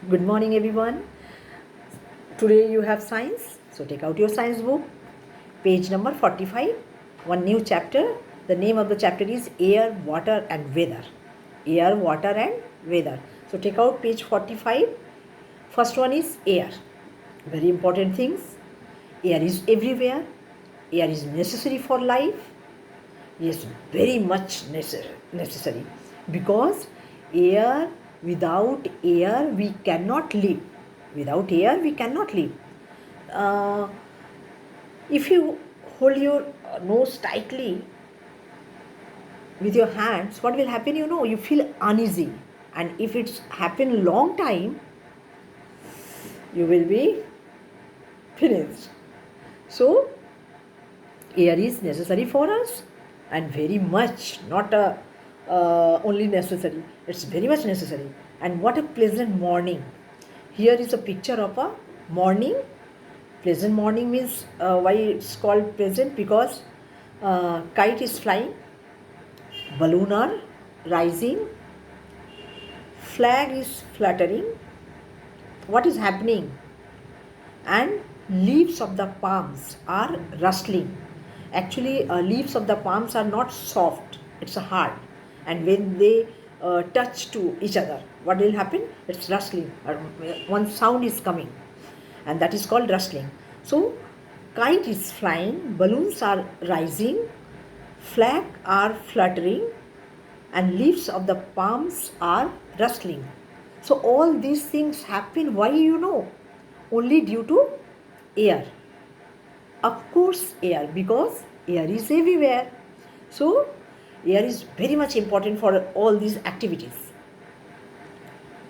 Good morning, everyone. Today you have science, so take out your science book, page number 45, one new chapter. The name of the chapter is Air, Water, and Weather. Air, Water, and Weather. So take out page 45. First one is air. Very important things. Air is everywhere. Air is necessary for life. Yes, very much necessary because air, without air we cannot live. Without air we cannot live. uh, if you hold your nose tightly with your hands, what will happen? You feel uneasy, and if it's happened long time, you will be finished. So air is necessary for us, and very much, not only necessary, it's very much necessary. And what a pleasant morning. Here is a picture of a morning. Pleasant morning means, why it's called pleasant? Because kite is flying, balloon are rising, flag is fluttering. What is happening? And leaves of the palms are rustling. Actually, leaves of the palms are not soft, it's hard. And when they touch to each other, what will happen? It's rustling. One sound is coming, and that is called rustling. So, kite is flying, balloons are rising, flag are fluttering, and leaves of the palms are rustling. So all these things happen, why? Only due to air. Of course air, because air is everywhere. So air is very much important for all these activities,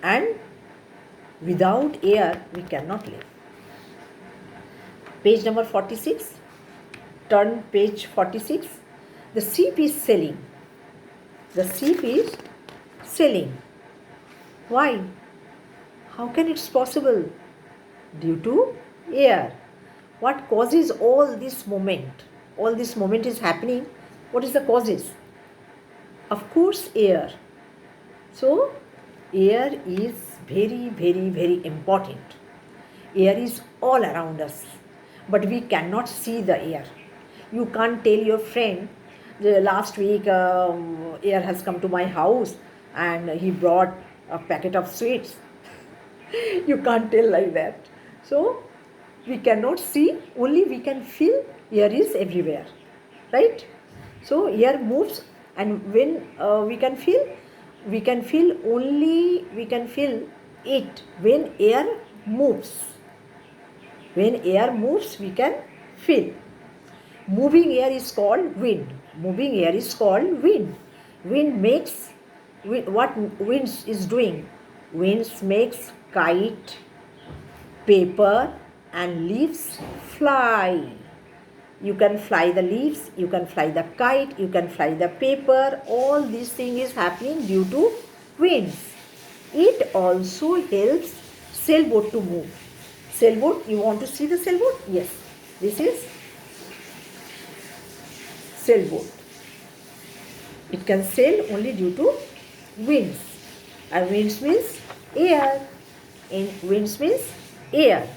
and without air we cannot live. Page number 46, turn page 46. The ship is sailing. The ship is sailing. Why? How can it's possible? Due to air. What causes all this moment? All this moment is happening. What is the causes? Of course, air. So, air is very, very, very important. Air is all around us, but we cannot see the air. You can't tell your friend, the last week air has come to my house and he brought a packet of sweets. You can't tell like that. So we cannot see, only we can feel. Air is everywhere, right? So air moves, and when we can feel only, we can feel it when air moves. When air moves we can feel. Moving air is called wind. Moving air is called wind. Wind makes, what winds is doing? Winds makes kite, paper, and leaves fly. You can fly the leaves, you can fly the kite, you can fly the paper. All these things is happening due to winds. It also helps sailboat to move. Sailboat, you want to see the sailboat? Yes, this is sailboat. It can sail only due to winds. And winds means air. And winds means air.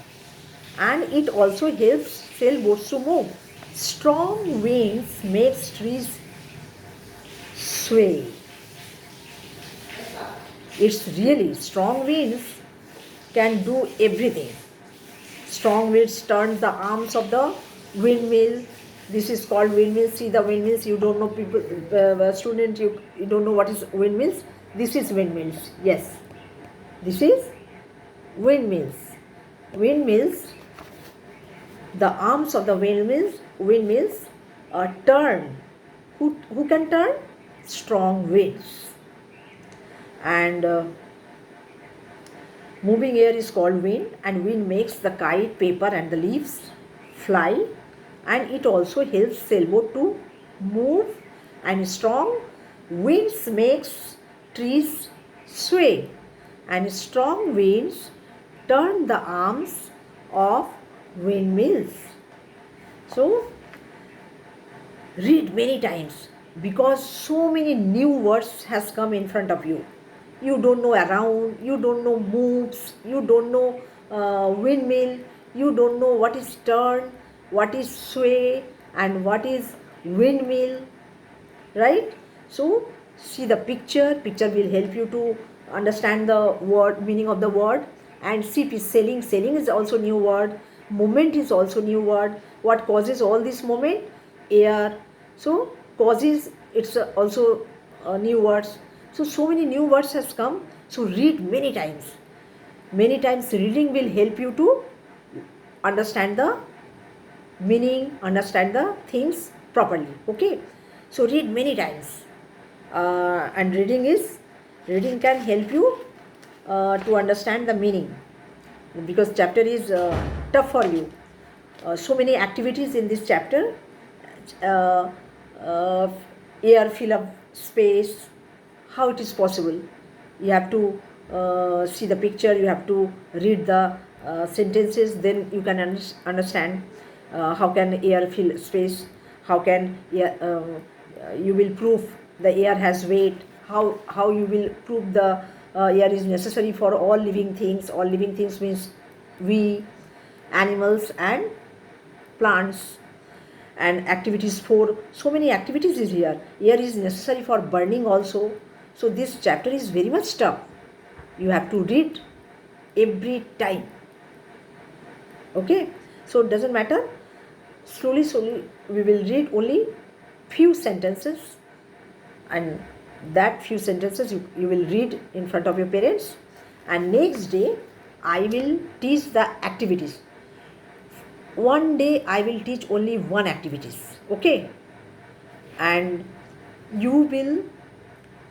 And it also helps sailboats to move. Strong winds makes trees sway. It's really strong winds can do everything. Strong winds turn the arms of the windmill. This is called windmills. See the windmills. You don't know, people, student. You don't know what is windmills. This is windmills. Yes, this is windmills. Windmills. The arms of the windmills turn. Who can turn? Strong winds. And moving air is called wind, and wind makes the kite, paper, and the leaves fly, and it also helps sailboat to move. And strong winds makes trees sway, and strong winds turn the arms of windmills. So read many times, because so many new words has come in front of you. you don't know around, you don't know moves, you don't know windmill, you don't know what is turn, what is sway, and what is windmill, right? So see the picture will help you to understand the word meaning of the word. And CP, selling is also new word, moment is also new word. What causes all this moment? Air. So causes, it's also new words. So many new words has come. So read many times. Many times reading will help you to understand the meaning, understand the things properly. Okay, so read many times. And reading can help you to understand the meaning, because chapter is tough for you. So many activities in this chapter. uh, uh, Air fill up space, how it is possible? You have to see the picture, you have to read the sentences, then you can understand how can air fill space, how can you will prove the air has weight, how you will prove the air is necessary for all living things. All living things means we, animals and plants. And activities 4, so many activities is here. Air is necessary for burning also. So this chapter is very much tough. You have to read every time. Okay, so it doesn't matter, slowly we will read only few sentences, and that few sentences you will read in front of your parents. And next day I will teach the activities. One day I will teach only one activities. Okay, and you will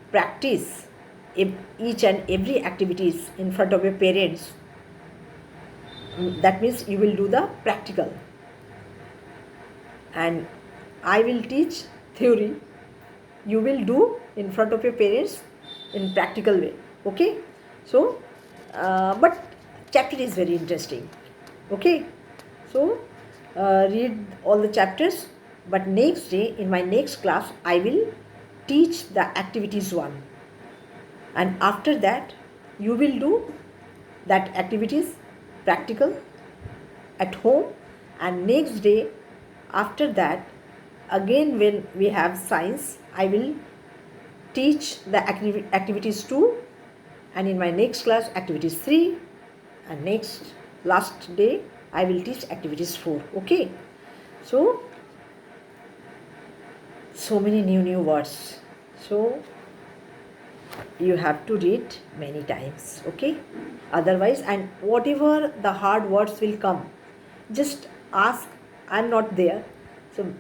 practice each and every activities in front of your parents. That means you will do the practical, and I will teach theory, you will do in front of your parents in practical way. Okay, so but chapter is very interesting. Okay, so read all the chapters, but next day in my next class I will teach the activities 1, and after that you will do that activities practical at home. And next day after that, again when we have science, I will teach the activities 2, and in my next class activities 3, and next last day I will teach activities 4. Okay, so many new words. So you have to read many times. Okay, otherwise, and whatever the hard words will come, just ask. I'm not there, so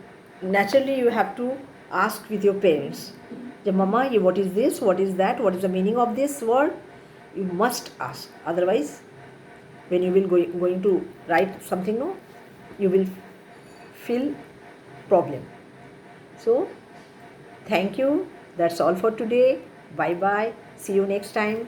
naturally you have to ask with your parents. Mama, what is this, what is that, what is the meaning of this word? You must ask. Otherwise, when you will going to write something, no, you will feel problem. So thank you, that's all for today. Bye bye, see you next time.